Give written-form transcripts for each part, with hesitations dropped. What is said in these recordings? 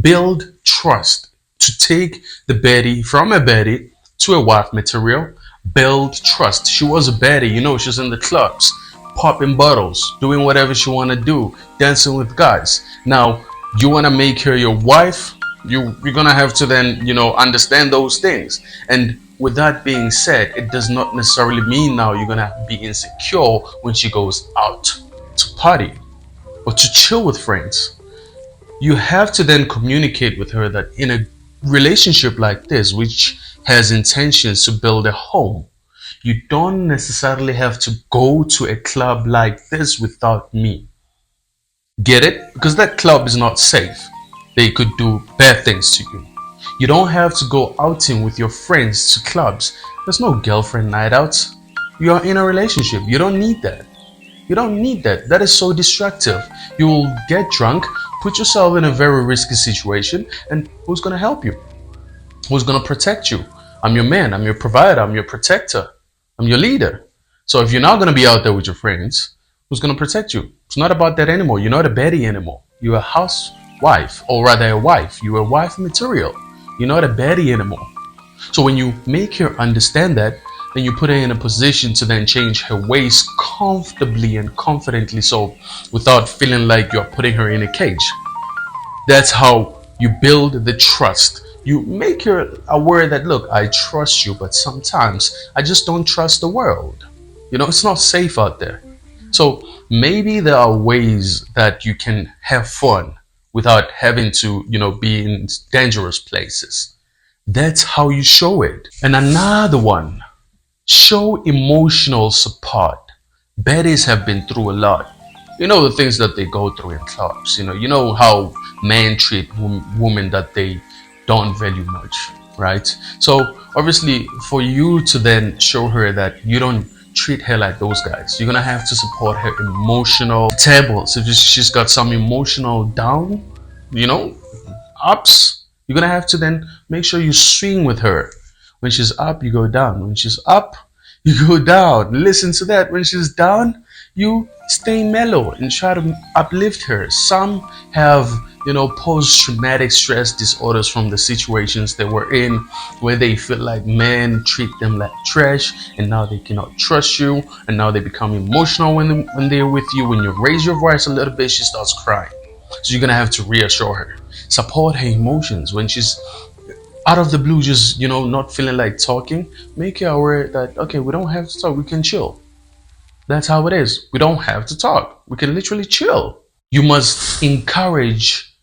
build trust to take the Betty from a Betty to a wife material. Build trust. She was a Betty, she's in the clubs, popping bottles, doing whatever she want to do, dancing with guys. Now, you want to make her your wife, you're going to have to then, understand those things. And with that being said, it does not necessarily mean now you're going to be insecure when she goes out to party or to chill with friends. You have to then communicate with her that in a relationship like this, which has intentions to build a home, you don't necessarily have to go to a club like this without me. Get it? Because that club is not safe. They could do bad things to you. You don't have to go outing with your friends to clubs. There's no girlfriend night outs. You are in a relationship. You don't need that. You don't need that. That is so destructive. You will get drunk, put yourself in a very risky situation, and who's going to help you? Who's going to protect you? I'm your man. I'm your provider. I'm your protector. I'm your leader. So if you're not going to be out there with your friends, who's going to protect you? It's not about that anymore. You're not a Betty anymore. You're a housewife, or rather a wife. You're a wife material. You're not a Betty anymore. So when you make her understand that, then you put her in a position to then change her ways comfortably and confidently, so without feeling like you're putting her in a cage. That's how you build the trust. You make her aware that, look, I trust you, but sometimes I just don't trust the world. It's not safe out there. So maybe there are ways that you can have fun without having to, be in dangerous places. That's how you show it. And another one, show emotional support. Betties have been through a lot. The things that they go through in clubs. You know how men treat women that they don't value much, right? So obviously, for you to then show her that you don't treat her like those guys, you're gonna have to support her emotional tables. If she's got some emotional down, ups, you're gonna have to then make sure you swing with her. When she's up, you go down. When she's up, you go down. Listen to that. When she's down, you stay mellow and try to uplift her. Some have, post-traumatic stress disorders from the situations they were in, where they feel like men treat them like trash, and now they cannot trust you, and now they become emotional when they're with you. When you raise your voice a little bit, she starts crying. So you're gonna have to reassure her, support her emotions. When she's out of the blue, just not feeling like talking, make her aware that, okay, we don't have to talk, we can chill. That's how it is. We don't have to talk, we can literally chill. You must encourage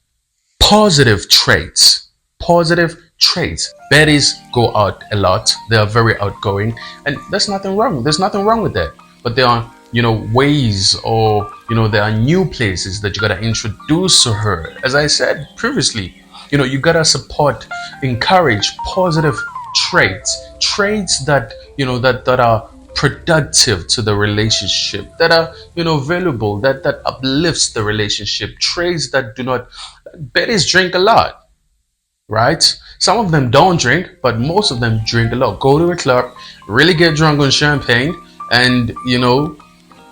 positive traits. Betties go out a lot. They are very outgoing, and there's nothing wrong with that. But there are ways, or there are new places that you gotta introduce to her. As I said previously, you gotta encourage positive traits that that are productive to the relationship, that are valuable, that uplifts the relationship. Traits that do not. Betties drink a lot, right? Some of them don't drink, but most of them drink a lot. Go to a club, really get drunk on champagne, and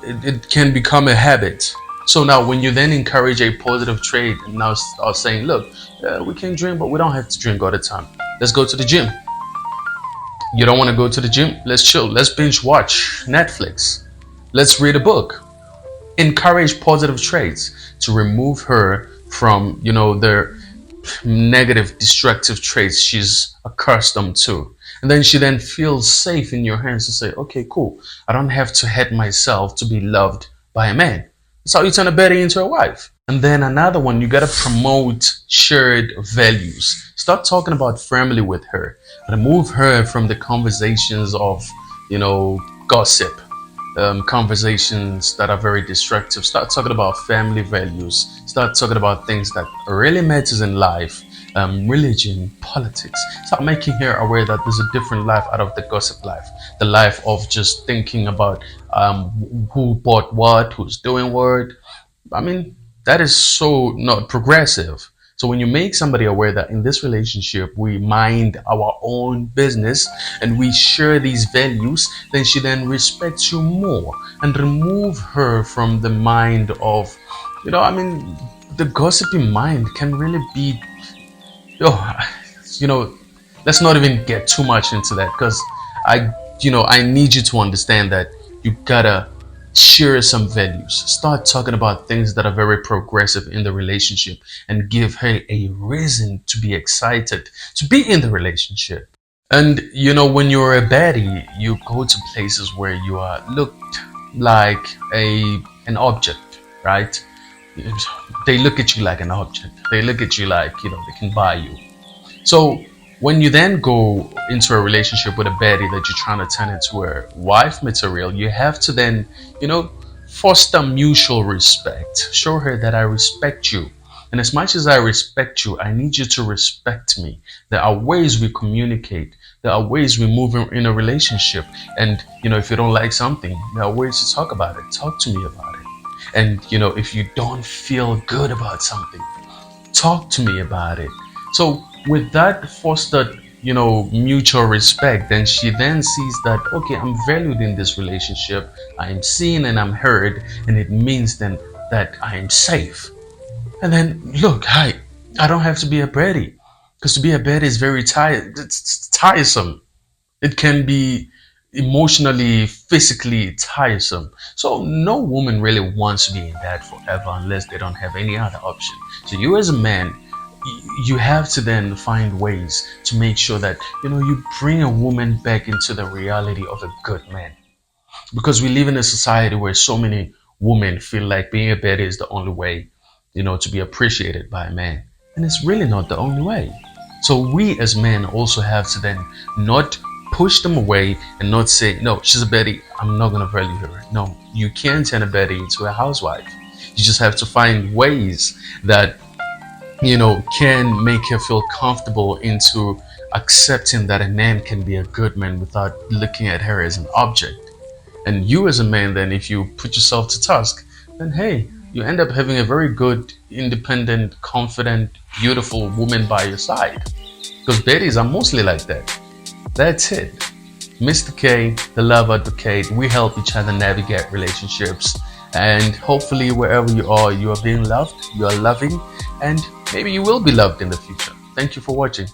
it can become a habit. So now when you then encourage a positive trait and now start saying, look, we can drink, but we don't have to drink all the time. Let's go to the gym. You don't want to go to the gym? Let's chill. Let's binge watch Netflix. Let's read a book. Encourage positive traits to remove her from, their negative, destructive traits she's accustomed to. And then she then feels safe in your hands to say, okay, cool. I don't have to hate myself to be loved by a man. That's how you turn a Betty into a wife. And then another one, you gotta promote shared values. Start talking about family with her. Remove her from the conversations of, gossip, conversations that are very destructive. Start talking about family values. Start talking about things that really matters in life. Religion, politics. Start making her aware that there's a different life out of the gossip life. The life of just thinking about who bought what, who's doing what. That is so not progressive. So when you make somebody aware that in this relationship we mind our own business and we share these values, then she then respects you more, and remove her from the mind of, the gossiping mind can really be, oh, you know, let's not even get too much into that, because I need you to understand that you gotta share some values. Start talking about things that are very progressive in the relationship and give her a reason to be excited to be in the relationship. And when you're a baddie, you go to places where you are looked like an object, right? They look at you like an object. They look at you like they can buy you. So when you then go into a relationship with a baddie that you're trying to turn into a wife material, you have to then, foster mutual respect. Show her that I respect you. And as much as I respect you, I need you to respect me. There are ways we communicate. There are ways we move in a relationship. And, if you don't like something, there are ways to talk about it. Talk to me about it. And, if you don't feel good about something, talk to me about it. So with that fostered, mutual respect, then she then sees that, okay, I'm valued in this relationship. I'm seen and I'm heard. And it means then that I am safe. And then look, hi, I don't have to be a baddie, because to be a baddie is very tired. It's tiresome. It can be emotionally, physically tiresome. So no woman really wants to be in that forever unless they don't have any other option. So you as a man, you have to then find ways to make sure that you bring a woman back into the reality of a good man, because we live in a society where so many women feel like being a baddie is the only way to be appreciated by a man, and it's really not the only way. So we as men also have to then not push them away and not say, no, she's a baddie, I'm not going to value her. No, you can turn a baddie into a housewife. You just have to find ways that can make her feel comfortable into accepting that a man can be a good man without looking at her as an object. And you as a man, then, if you put yourself to task, then hey, you end up having a very good, independent, confident, beautiful woman by your side. Because baddies are mostly like that. That's it. Mr. K, the love advocate, we help each other navigate relationships. And hopefully, wherever you are being loved, you are loving, and maybe you will be loved in the future. Thank you for watching.